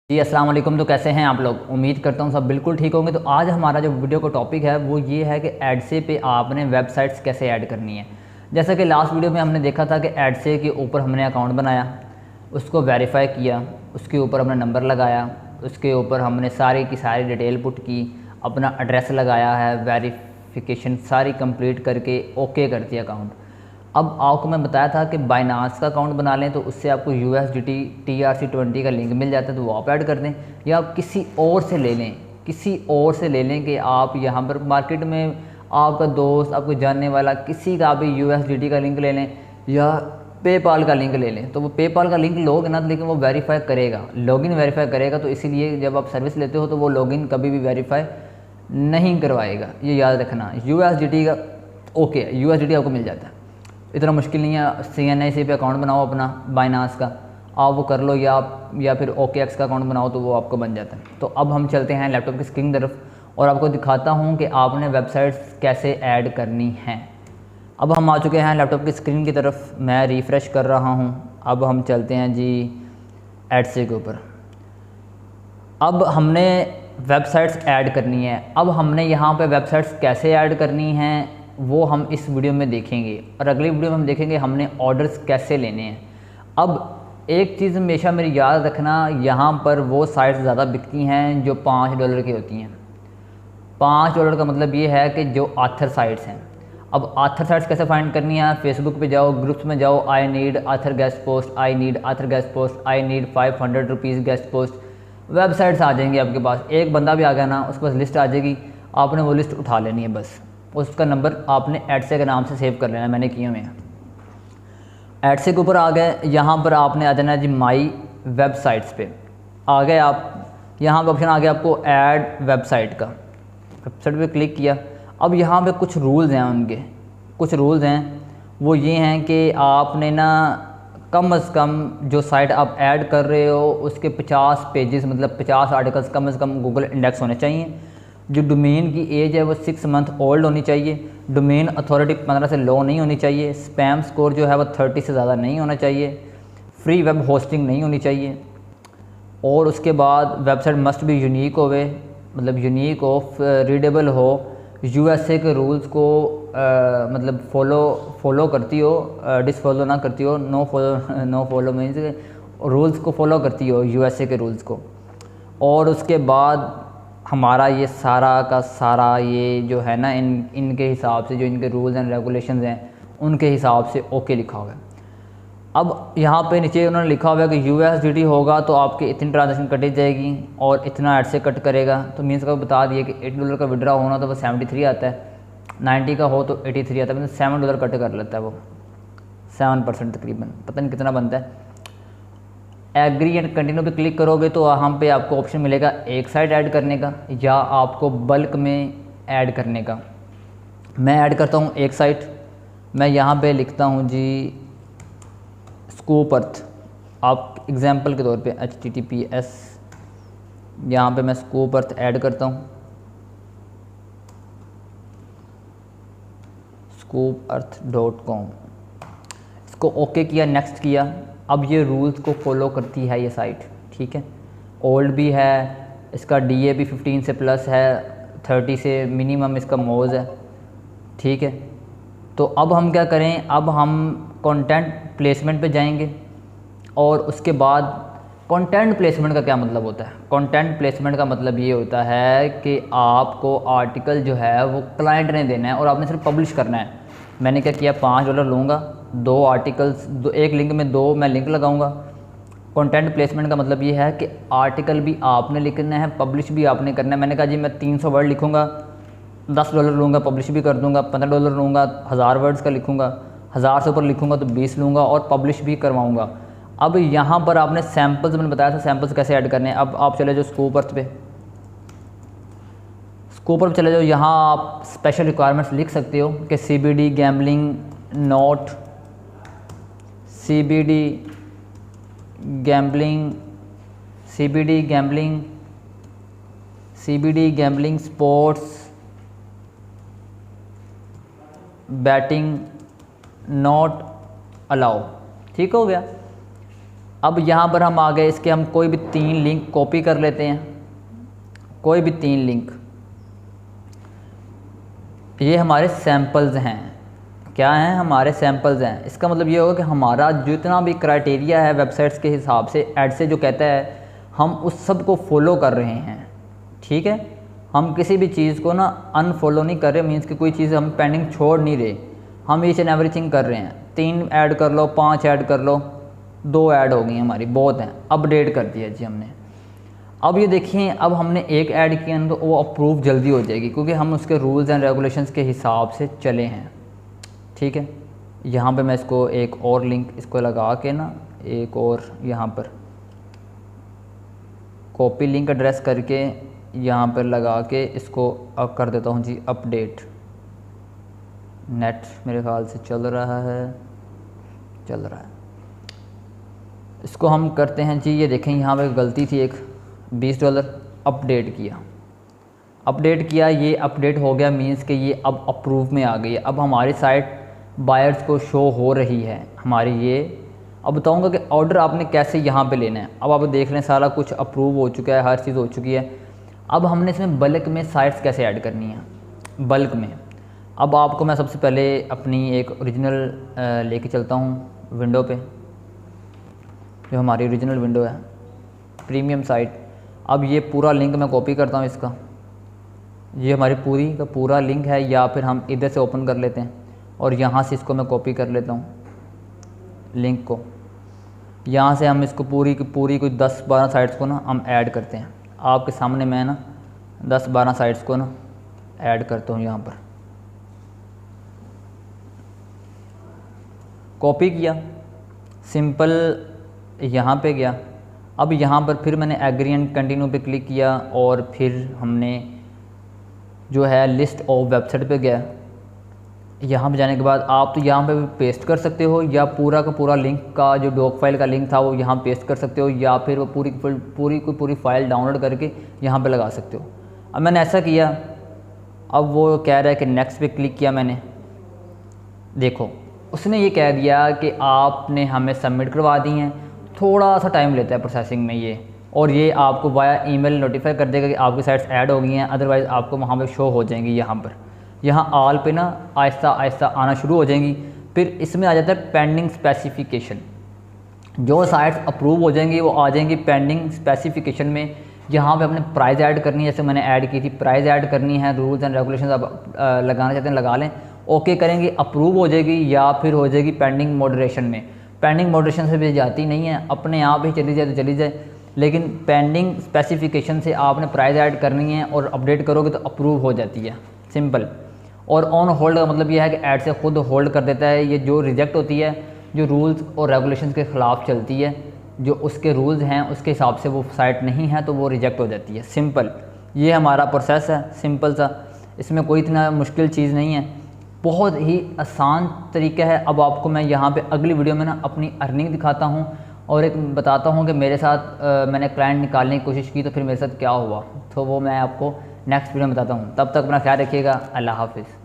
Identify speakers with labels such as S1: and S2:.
S1: जी अस्सलाम वालेकुम। तो कैसे हैं आप लोग? उम्मीद करता हूँ सब बिल्कुल ठीक होंगे। तो आज हमारा जो वीडियो का टॉपिक है वो ये है कि एडसे पे आपने वेबसाइट्स कैसे ऐड करनी है। जैसा कि लास्ट वीडियो में हमने देखा था कि एडसे के ऊपर हमने अकाउंट बनाया, उसको वेरीफाई किया, उसके ऊपर हमने नंबर लगाया, उसके ऊपर हमने सारी की सारी डिटेल पुट की, अपना एड्रेस लगाया है, वेरिफिकेशन सारी कंप्लीट करके ओके कर दिया अकाउंट। अब आपको मैं बताया था कि बाइनांस का अकाउंट बना लें तो उससे आपको USDT TRC20 का लिंक मिल जाता है, तो वो आप ऐड कर दें, या आप किसी और से ले लें, कि आप यहाँ पर मार्केट में आपका दोस्त, आपको जानने वाला किसी का भी USDT का लिंक ले लें या पेपाल का लिंक ले लें। तो वो पेपाल का लिंक लोगे ना, लेकिन वो वेरीफाई करेगा, लॉगिन वेरीफाई करेगा। तो इसीलिए जब आप सर्विस लेते हो तो वो लॉगिन कभी भी वेरीफाई नहीं करवाएगा, ये याद रखना। USDT का ओके, USDT आपको मिल जाता है, इतना मुश्किल नहीं है। CNIC पे अकाउंट बनाओ अपना बाइनांस का, आप वो कर लो, या फिर OKX का अकाउंट बनाओ तो वो आपको बन जाता है। तो अब हम चलते हैं लैपटॉप की स्क्रीन तरफ और आपको दिखाता हूँ कि आपने वेबसाइट्स कैसे ऐड करनी हैं। अब हम आ चुके हैं लैपटॉप की स्क्रीन की तरफ, मैं रिफ़्रेश कर रहा हूँ। अब हम चलते हैं जी एडसे के ऊपर। अब हमने वेबसाइट्स ऐड करनी है। अब हमने यहाँ पे वेबसाइट्स कैसे ऐड करनी हैं वो हम इस वीडियो में देखेंगे, और अगली वीडियो में हम देखेंगे हमने ऑर्डर्स कैसे लेने हैं। अब एक चीज़ हमेशा मेरी याद रखना, यहाँ पर वो साइट्स ज़्यादा बिकती हैं जो $5 की होती हैं। $5 का मतलब ये है कि जो आथर साइट्स हैं। अब आथर साइट्स कैसे फाइंड करनी है? फेसबुक पे जाओ, ग्रुप्स में जाओ, I need author guest post, I need author guest post, I need 500 rupees guest post, websites आ जाएंगी आपके पास। एक बंदा भी आ गया ना, उसके पास लिस्ट आ जाएगी, आपने वो लिस्ट उठा लेनी है बस। उसका नंबर आपने एडसे के नाम से सेव कर लेना, मैंने किए हुए हैं। एडसे के ऊपर आ गए, यहाँ पर आपने आ जाना जी माई वेबसाइट्स पे आ गए आप। यहाँ पे ऑप्शन आ गया आपको ऐड वेबसाइट का, वेबसाइट पे क्लिक किया। अब यहाँ पे कुछ रूल्स हैं, उनके कुछ रूल्स हैं, वो ये हैं कि आपने ना कम से कम जो साइट आप ऐड कर रहे हो उसके 50 पेजेस, मतलब 50 आर्टिकल्स कम से कम गूगल इंडेक्स होने चाहिए। जो डोमेन की एज है वो 6 मंथ ओल्ड होनी चाहिए। डोमेन अथॉरिटी 15 से लो नहीं होनी चाहिए। स्पैम स्कोर जो है वो 30 से ज़्यादा नहीं होना चाहिए। फ्री वेब होस्टिंग नहीं होनी चाहिए। और उसके बाद वेबसाइट मस्ट भी यूनिक होवे, मतलब यूनिक हो, रीडेबल हो, USA के रूल्स को मतलब फॉलो करती हो, डिसफॉलो ना करती हो। नो फॉलो मीन्स रूल्स को फॉलो करती हो, USA के रूल्स को। और उसके बाद हमारा ये सारा का सारा ये जो है ना, इनके हिसाब से, जो इनके रूल्स एंड रेगुलेशंस हैं उनके हिसाब से ओके लिखा हुआ है। अब यहाँ पे नीचे उन्होंने लिखा हुआ है कि USDT होगा तो आपके इतनी ट्रांजेक्शन कटी जाएगी और इतना एडसे कट करेगा। तो मीन्स का बता दिए कि $8 का विड्रा होना तो वो 73 आता है, 90 का हो तो 83 आता है, मतलब $7 कट कर लेता है वो, 7% तकरीबन, पता नहीं कितना बनता है। एग्री एंड कंटिन्यू पे क्लिक करोगे तो यहाँ पे आपको ऑप्शन मिलेगा एक साइट ऐड करने का या आपको बल्क में ऐड करने का। मैं ऐड करता हूँ एक साइट। मैं यहाँ पे लिखता हूँ जी स्कूप अर्थ, आप एग्जांपल के तौर पे HTTPS, यहाँ पे मैं स्कूप अर्थ ऐड करता हूँ, scoopearth.com। इसको ओके किया, नेक्स्ट किया। अब ये रूल्स को फॉलो करती है ये साइट, ठीक है। ओल्ड भी है, इसका DA भी 15 से प्लस है, 30 से मिनिमम इसका मोज है, ठीक है। तो अब हम क्या करें, अब हम कंटेंट प्लेसमेंट पे जाएंगे। और उसके बाद कंटेंट प्लेसमेंट का क्या मतलब होता है? कंटेंट प्लेसमेंट का मतलब ये होता है कि आपको आर्टिकल जो है वो क्लाइंट ने देना है और आपने सिर्फ पब्लिश करना है। मैंने क्या किया, $5 लूँगा, 2 आर्टिकल्स, एक लिंक में 2 मैं लिंक लगाऊंगा। कंटेंट प्लेसमेंट का मतलब ये है कि आर्टिकल भी आपने लिखना है, पब्लिश भी आपने करना है। मैंने कहा जी मैं 300 वर्ड लिखूँगा, $10 लूँगा, पब्लिश भी कर दूँगा। $15 लूँगा, 1000 वर्ड्स का लिखूँगा। 1000 से ऊपर लिखूँगा तो 20 लूँगा और पब्लिश भी करवाऊँगा। अब यहाँ पर आपने सैम्पल्स, मैंने बताया था सैम्पल्स कैसे ऐड करने हैं। अब आप चले जाओ स्कूप अर्थ पे, स्कूप अर्थ चले जाओ। यहाँ आप स्पेशल रिक्वायरमेंट्स लिख सकते हो कि CBD gambling not, CBD gambling, CBD gambling sports batting not allow, ठीक हो गया। अब यहाँ पर हम आ गए, इसके हम कोई भी 3 लिंक कॉपी कर लेते हैं, कोई भी 3 लिंक। ये हमारे सैम्पल्स हैं, क्या हैं, हमारे सैम्पल्स हैं। इसका मतलब ये होगा कि हमारा जितना भी क्राइटेरिया है वेबसाइट्स के हिसाब से, ऐड से जो कहता है, हम उस सब को फॉलो कर रहे हैं। ठीक है, हम किसी भी चीज़ को ना अनफॉलो नहीं कर रहे, मीन्स कि कोई चीज़ हम पेंडिंग छोड़ नहीं रहे, हम ईच एंड एवरीथिंग कर रहे हैं। 3 ऐड कर लो, 5 ऐड कर लो, 2 ऐड हो गई हमारी, बहुत हैं, अपडेट कर दिया जी हमने। अब ये देखिए, अब हमने एक ऐड किया तो वो अप्रूव जल्दी हो जाएगी, क्योंकि हम उसके रूल्स एंड रेगुलेशंस के हिसाब से चले हैं। ठीक है, यहाँ पे मैं इसको एक और लिंक इसको लगा के ना, एक और यहाँ पर कॉपी लिंक एड्रेस करके यहाँ पर लगा के इसको अब कर देता हूँ जी अपडेट। नेट मेरे ख्याल से चल रहा है, चल रहा है। इसको हम करते हैं जी, ये देखें यहाँ पे गलती थी, एक $20 अपडेट किया, अपडेट किया, ये अपडेट हो गया, मीन्स कि ये अब अप्रूव में आ गई है। अब हमारी साइट बायर्स को शो हो रही है हमारी ये। अब बताऊंगा कि ऑर्डर आपने कैसे यहाँ पे लेना है। अब आप देख लें, सारा कुछ अप्रूव हो चुका है, हर चीज़ हो चुकी है। अब हमने इसमें बल्क में साइट्स कैसे ऐड करनी है, बल्क में। अब आपको मैं सबसे पहले अपनी एक ओरिजिनल लेके चलता हूँ विंडो पे, जो हमारी ओरिजिनल विंडो है, प्रीमियम साइट। अब ये पूरा लिंक मैं कॉपी करता हूँ इसका, ये हमारी पूरी का पूरा लिंक है, या फिर हम इधर से ओपन कर लेते हैं और यहाँ से इसको मैं कॉपी कर लेता हूँ लिंक को। यहाँ से हम इसको पूरी की पूरी कोई 10-12 साइट्स को ना हम ऐड करते हैं। आपके सामने मैं ना 10-12 साइट्स को ना ऐड करता हूँ। यहाँ पर कॉपी किया, सिंपल यहाँ पे गया। अब यहाँ पर फिर मैंने एग्री एंड कंटिन्यू पे क्लिक किया और फिर हमने जो है लिस्ट ऑफ वेबसाइट पे गया। यहाँ पे जाने के बाद आप तो यहाँ पे भी पेस्ट कर सकते हो, या पूरा का पूरा लिंक का जो डॉक फाइल का लिंक था वो यहाँ पेस्ट कर सकते हो, या फिर वो पूरी फाइल डाउनलोड करके यहाँ पे लगा सकते हो। अब मैंने ऐसा किया। अब वो कह रहा है कि नेक्स्ट पे क्लिक किया मैंने, देखो उसने ये कह दिया कि आपने हमें सबमिट करवा दी हैं। थोड़ा सा टाइम लेता है प्रोसेसिंग में ये, और ये आपको वाया ईमेल नोटिफाई कर देगा कि आपकी साइट्स ऐड हो गई हैं, अदरवाइज़ आपको वहाँ पे शो हो जाएंगी। यहाँ ऑल पे ना आहिस्ता आहिस्ता आना शुरू हो जाएंगी। फिर इसमें आ जाता है पेंडिंग स्पेसिफिकेशन। जो साइट्स अप्रूव हो जाएंगी वो आ जाएंगी पेंडिंग स्पेसिफिकेशन में। यहाँ पे अपने प्राइस ऐड करनी है, जैसे मैंने ऐड की थी, प्राइस ऐड करनी है, रूल्स एंड रेगुलेशंस आप लगाना चाहते हैं लगा लें, ओके करेंगे, अप्रूव हो जाएगी, या फिर हो जाएगी पेंडिंग मॉडरेशन में। पेंडिंग मॉडरेशन से भी जाती नहीं है, अपने आप ही चली जाए तो चली जाए, लेकिन पेंडिंग स्पेसिफिकेशन से आपने प्राइस ऐड करनी है और अपडेट करोगे तो अप्रूव हो जाती है, सिंपल। और ऑन होल्ड का मतलब यह है कि ऐड से खुद होल्ड कर देता है। ये जो रिजेक्ट होती है, जो रूल्स और रेगुलेशंस के ख़िलाफ़ चलती है, जो उसके रूल्स हैं उसके हिसाब से वो साइट नहीं है तो वो रिजेक्ट हो जाती है, सिंपल। ये हमारा प्रोसेस है, सिंपल सा, इसमें कोई इतना मुश्किल चीज़ नहीं है, बहुत ही आसान तरीका है। अब आपको मैं यहाँ पे अगली वीडियो में ना अपनी अर्निंग दिखाता हूँ और एक बताता हूँ कि मेरे साथ मैंने क्लाइंट निकालने की कोशिश की तो फिर मेरे साथ क्या हुआ, तो वो मैं आपको नेक्स्ट वीडियो में बताता हूँ। तब तक अपना ख्याल रखिएगा। अल्लाह हाफिज़।